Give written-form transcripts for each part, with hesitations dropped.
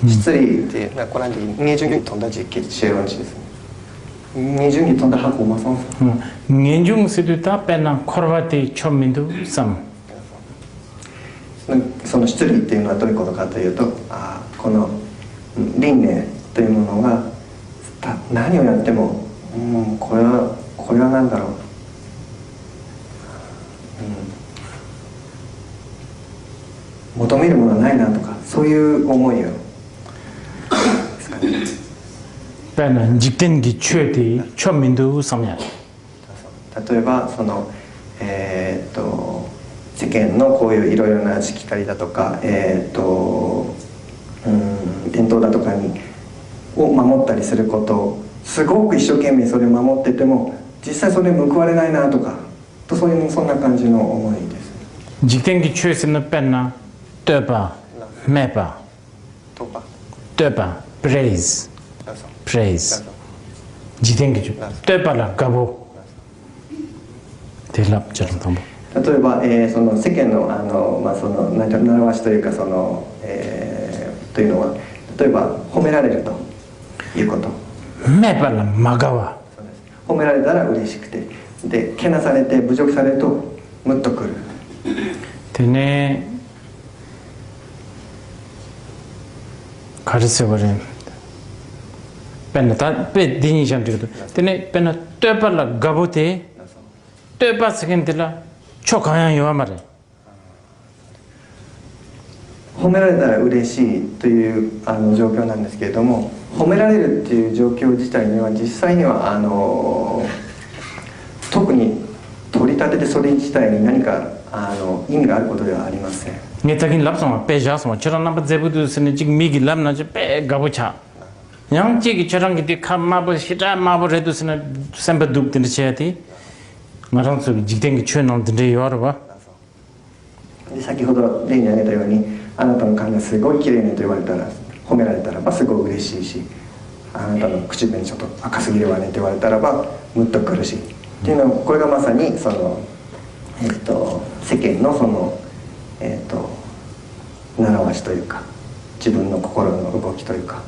실이 이제 나 고난지 뇌중이 돈다지 제런지 뇌중이 돈다 하고 마서 뇌중 스두다 빼나 코르바티 초민도 삼 その失礼っていうのはどういうことかというと、この輪廻というものが何をやっても、これは何だろう、求めるものはないなとか、そういう思いをですかね。빼나 직된기 최대 초민도 삼야. 例えばその世間のこういういろいろなしきたりだとか、伝統だとかを守ったりすること、すごく一生懸命それを守ってても実際それ報われないなとかと、そんな感じの思いです。직된기 최선의 빼나 떠봐 매봐 떠봐 praise 직된기 최 떠봐라 가보 대답처럼 더例えば、その世間のその習わしというかというのは、例えば褒められるということ。매발라마가와褒められたら嬉しくて、でけなされて侮辱されるとムッとくる。되네 가르쳐버린 빼나 빼 디니션들도 되네 빼나 떠발라 가보테 떠바 세겐들라 초가양 요아 말해. 褒められたら嬉しいという状況なんですけれども、褒められるっていう状況自体には実際には特に取り立ててそれ自体に何か意味があることではありません。네타긴 랍송아 빼자송아 저런 남바 제부두스네 지금 미기 랍나지 빼 가보차. 양지기 저런 게 카마버 시다 마버 해두스네 샘바 둑드네 제야티. またその時点が中なんて例あるわ。先ほど例に挙げたように、あなたの髪がすごい綺麗ねと言われたら、褒められたらばすごい嬉しいし、あなたの口紅ちょっと赤すぎるわねと言われたらばムッとくるし、っていうのはこれがまさにその世間のその習わしというか、自分の心の動きというか、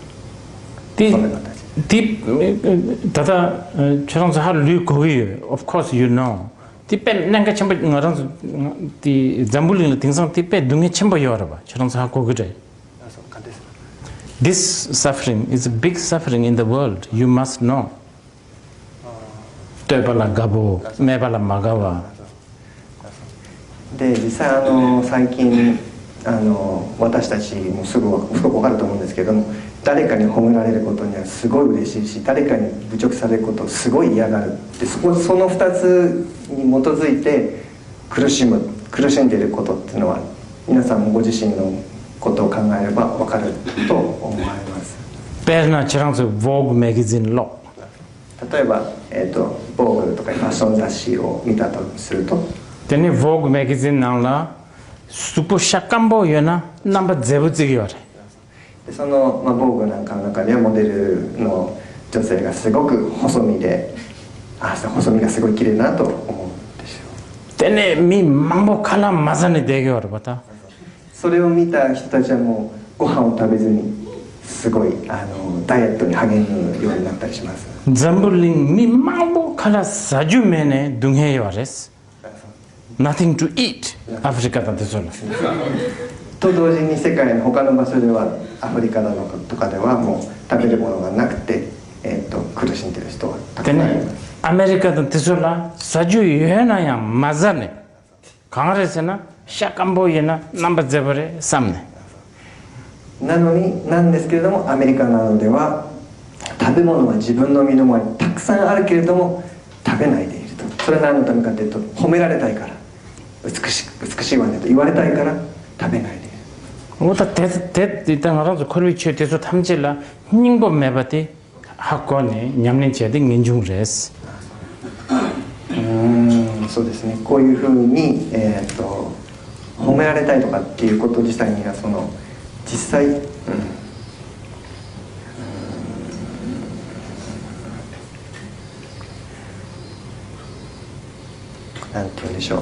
そんな形。Deep, tata, chorong sa har lu koi, of course you know. Tipe nanga chamba ngarang ti zambuli la tingsang tipe dunge chamba yoraba. Chorong sa har kogure. This suffering is a big suffering in the world. You must know. Tebala gabo, mebala magawa. で実際最近私たちもすごく分かると思うんですけども、誰かに褒められることにはすごい嬉しいし、誰かに侮辱されることをすごい嫌がる。でその2つに基づいて苦しんでいることっていうのは、皆さんもご自身のことを考えれば分かると思われます。例えばボーグとかファッション雑誌を見たとすると、でね、Vogue magazineなんらsuper shakambo yona number 0次あれ。そのボーグなんかの中ではモデルの女性がすごく細身で、細身がすごい綺麗だなと思うんですよ。でね、マンボカラマザネデゲあるバタ。それを見た人たちはもうご飯を食べずにすごいダイエットに励むようになったりします。ザンブリンマンボカラサジュメネドゥンヘヨアレス。Nothing to eat アフリカだってそうです。と同時に世界の他の場所では、アフリカだとかではもう食べるものがなくて、苦しんでいる人はたくさんいます。アメリカだってそうだ。サジュユエナヤンマザネ。カンレセナシャカンボイエナナンバゼブレサムネ。なんですけれども、アメリカなどでは食べ物は自分の身の回りにたくさんあるけれども食べないでいると。それは何のためかというと、褒められたいから、美しいわねと言われたいから食べないでいる。오다 대 일단 알아서 코르비치에 대해서 탐질라 닝보 매바티 학원에 냠nen치야데 인중레스. そうですね。こういうふうに褒められたいとかっていうこと自体には実際、なんて言うんでしょう。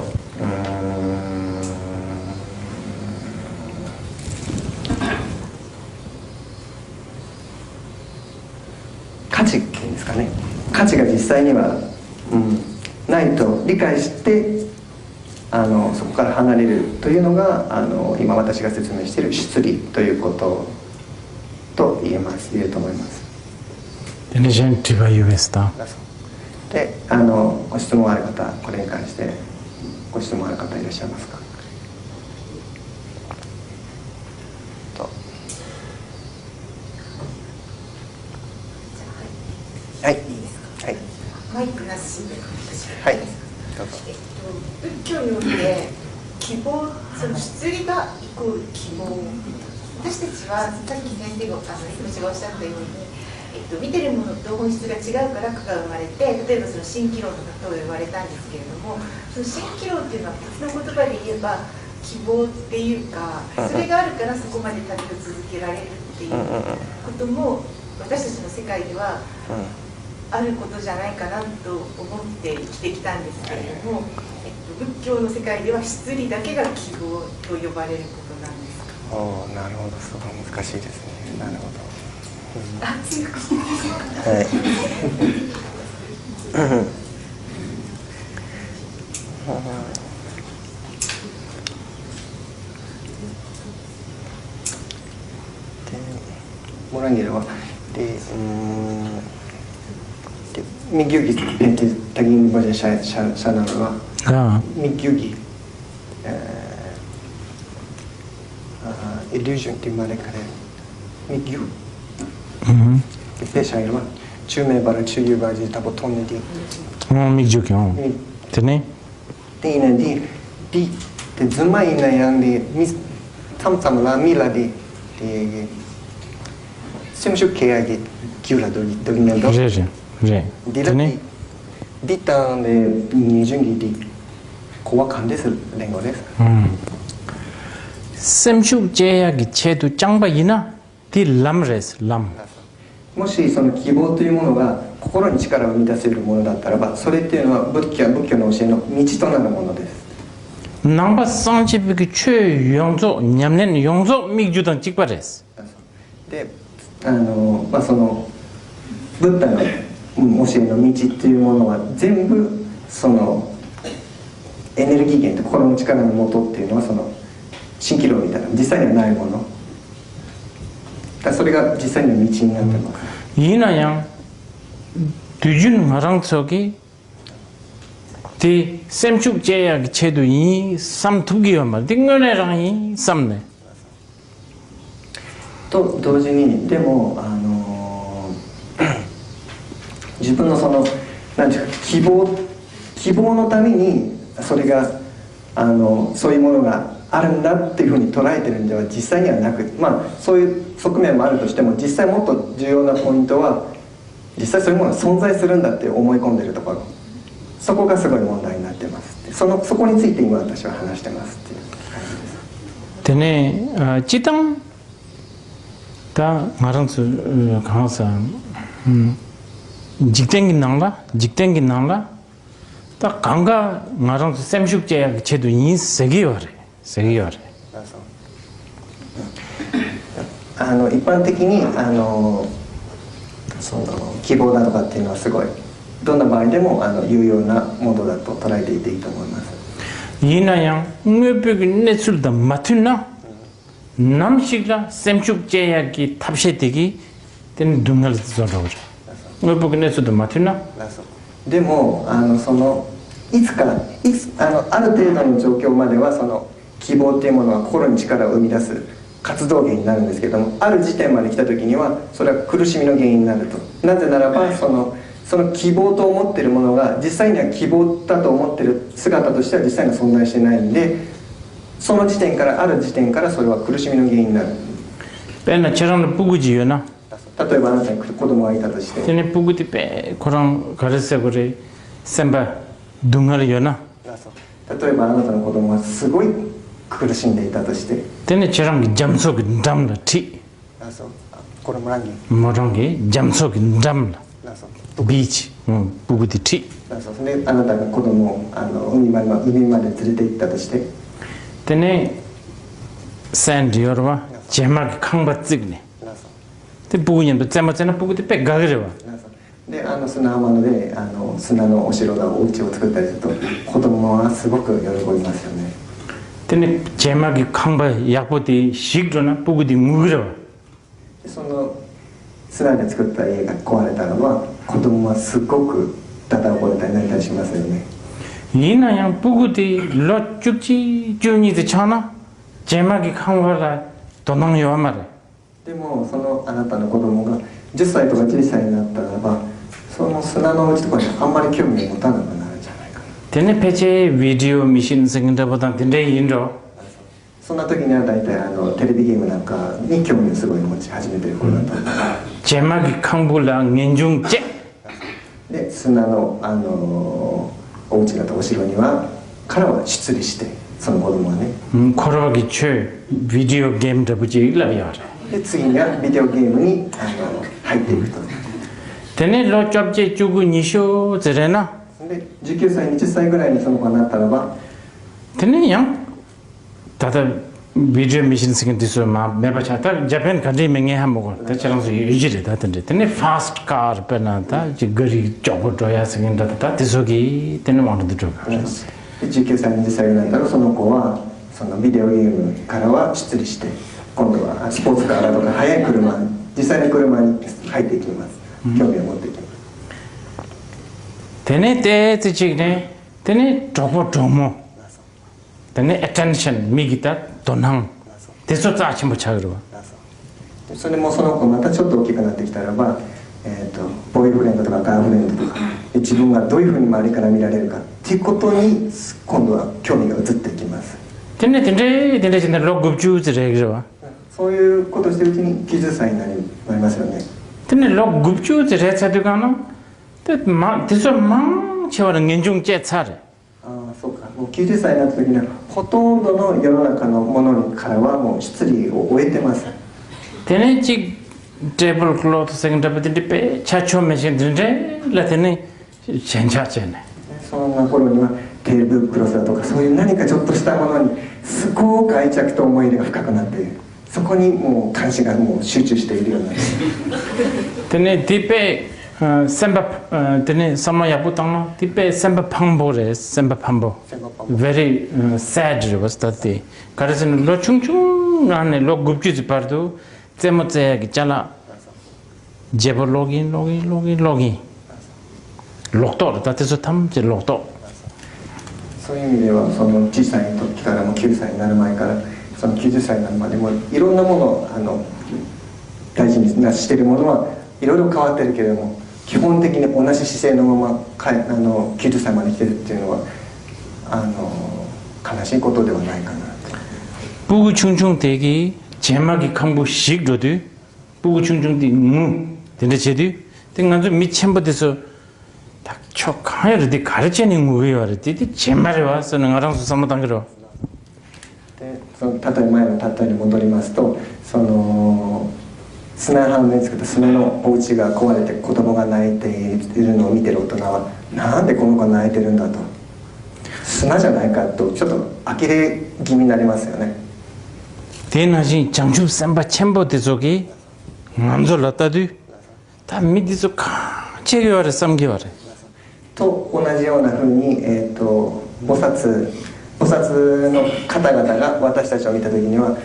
価値っていうんですかね、価値が実際には、ないと理解してそこから離れるというのが今私が説明している出離ということと言えると思います。で、ご質問ある方、これに関してご質問ある方いらっしゃいますか？はい。はい。マイクなしで。はい。どうぞ。仏教において希望、その出離がイコール希望。私たちはさっき先生が私がおっしゃったように、見てるものと本質が違うから苦が生まれて、例えばその蜃気楼とかと呼ばれたんですけれども、その蜃気楼っていうのは別の言葉で言えば希望っていうか、それがあるからそこまで旅を続けられるっていうことも私たちの世界ではあることじゃないかなと思って生きてきたんですけれども、仏教の世界では出離だけが希望と呼ばれることなんですか？なるほど、すごい難しいですね。なるほど。強くはい。モランゲルはMigyugi taging baca siya ng Migyugi illusion ti male kare Migyu pesha irwa chume bara chuyu baji tabo tonne di Migyugi tene tine di te zuma ina yang di tam la mila di semshu keagi gyula doginendo Dita Nijungi di Kowakanです連合です。Semshuk Jayagi Chedu Changba Yina Di Lam Res Lam。もしその希望というものが心に力を生み出せるものだったらば、それっていうのは仏教の教えの道となるものです。Namba Sanchi Biki Chö Yongzo Nyamnen Yongzo Mikjudan Chikpa Res。で、そのブッダの教えの道っていうものは全部そのエネルギー源と心の力の元っていうのはその蜃気楼みたいな実際にはないものだ、それが実際には道になってます。いいなやん두준 nga랑 tsoki di semchuk cheya ki chedu yi sam tuki yo ma di ngone rang yi sam ne と同時にでも自分のその何ていうか希望のためにそれがそういうものがあるんだっていうふうに捉えてるんでは実際にはなく、まあそういう側面もあるとしても実際もっと重要なポイントは実際そういうものが存在するんだって思い込んでるところ、そこがすごい問題になってます。そこについて今私は話してますっていう感じです。でね、chitang ta ngarang su khasa jiktengi nangla ta kanga ngarang su semshuk cheya ki chedu yin segi yore 一般的にその希望だとかっていうのはすごいどんな場合でも有用なものだと捉えていていいと思います。いいなやん、ngöpöki netsulda matuna namshikla semshuk cheya ki tabshetiki ten dungal zora ngöpöki netsulda matuna でもそのいつある程度の状況まではその希望っていうものは心に力を生み出す活動源になるんですけども、ある時点まで来た時にはそれは苦しみの原因になると。なぜならばその希望と思っているものが実際には希望だと思っている姿としては実際には存在してないんで、その時点からある時点からそれは苦しみの原因になる。例えばあなたに子供がいたとして例えばあなたの子供がすごい苦しんでいたとして、これもランギビーチ、であなたが子供を海まで連れて行ったとして、でね、サンディオルはジェマがカンバツグね。で、ブーニャンとゼマゼナブーでペガゲレは。で砂浜ので砂のお城がお家を作ったりすると子供はすごく喜びますよね。でね、제막이 강바 약보디 식도나 부구디 무그러. その砂で作った家が壊れたらば子供はすごくダダこれたり泣いたりしますよね。이나양 부구디 로 쭉지 주니드 차나 제막이 강바라 도낭요 말에. でもそのあなたの子供が10歳とか11歳になったらばその砂のうちとかにあんまり興味を持たなくなるんじゃないかな。 되네 페체 비디오 미신 생긴다보다 된대 인도. そんな時には大体テレビゲームなんかに興味をすごい持ち始めてる頃だと思います。 제막이 강불라 닌중제. で砂のお家だとお城にはからは出離してその子供はね。 코로기 최 비디오 게임 더부지 일라비야. で次にはビデオゲームに入っていくと。 되네 로 잡제 주구 니쇼 제레나. で19歳20歳ぐらいにその子になったらば 되네 양 다다 비디오 미신 생긴디서 마 메바차타 자pan country 맹에 한모고 대처럼서 유지를 다던데 되네 fast car 페나다 지 거리 쪽으로야 생긴다다 디소기 되네 모르도 줘. 19歳20歳ぐらいになったらその子はそのビデオゲームからは出離して今度はスポーツカーだとか速い車実際の車に入っていきます。興味を持っていきます。 되네 때지네 되네 저보도모 되네 attention 미기다 돈항 대소자 아침 못 차그러. それもその子またちょっと大きくなってきたらば、ボーイフレンドとかガールフレンドとか自分がどういうふうに周りから見られるかっていうことに今度は興味が移っていきます。 되네 진짜 록급주즈래 그러. そういうことをしてるうちに90歳になりますよね。 되네 록급주즈래 차도가나 마 대소 망 채워는 인중제 차래. ああそうか。もう90歳になった時にはほとんどの世の中のものからはもう出離を終えてます。 되네 지 테이블 클로트 생긴다버디 빼 차초 메신드인데 라테네 괜찮잖아. そんな頃にはテーブルクロスだとかそういう何かちょっとしたものにすごく愛着と思い入れが深くなっている。そこにもう関心がもう集中しているようになります。 되네 디페 semba 되네 사마야 부탕노 디페 semba 팡보레 semba 팡보. Very sad was that day. 가르스는 로 충충 안에 로 굽지지 파도 제모제기 잘라 제보 로긴 록도 다테서 탐제 록도. そういう意味ではその小さい時からも9歳になる前からその90歳になるまでもいろんなものを大事にしているものはいろいろ変わってるけれども基本的に同じ姿勢のまま90歳まで来てるっていうのは悲しいことではないかな。 부구 충충 대기 제막이 강부 식로도 부구 충충 무 근데 제디 등간도 미첨버돼서 딱초 가야르디 가르치니 무회와르디 제말에 와서는 알아서 삼아당 그러. でその例え前の例えに戻りますとその砂浜で作った砂のお家が壊れて子供が泣いているのを見てる大人はなんでこの子が泣いてるんだと砂じゃないかとちょっと呆れ気味になりますよね。 대나지 장주 쌈바 챔버 대속이 남절랐다도 다 미디서 제기와래 쌈기와래 と同じようなふうに、菩薩の方々が私たちを見た時には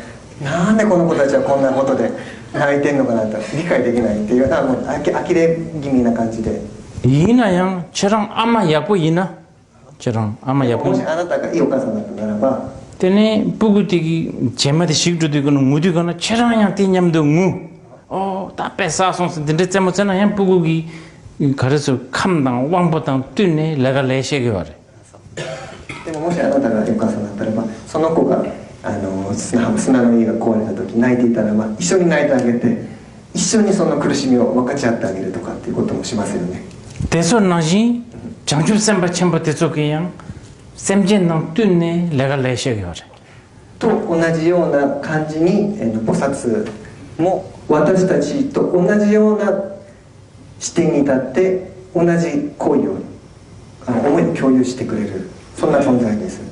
なんでこの子たちはこんなことで泣いてんのかなと理解できないっていうようなもう呆れ気味な感じで 이나양 저랑 아마 야보 이나 저랑 아마 も 야보 しあなたがいいお母さんだったならば 때네 부구디기 제마디 식주도 이거는 무디거나 저랑양 띠냠도 무다 뺏어서 근데 제모잖아 양 부구기 가르쳐 감당 왕보당 뛰네 내가 레시게 와래 でももしあなたがお母さんだったらばその子が砂の家が壊れた時泣いていたらば一緒に泣いてあげて一緒にその苦しみを分かち合ってあげるとかっていうこともしますよね。 대소 나지 장주 셈바 챔버 대속이양 셈젠낭 뛰네 내가 레시게 와래 と同じような感じに菩薩も私たちと同じような視点に立って同じ行為を思いを共有してくれるそんな存在です。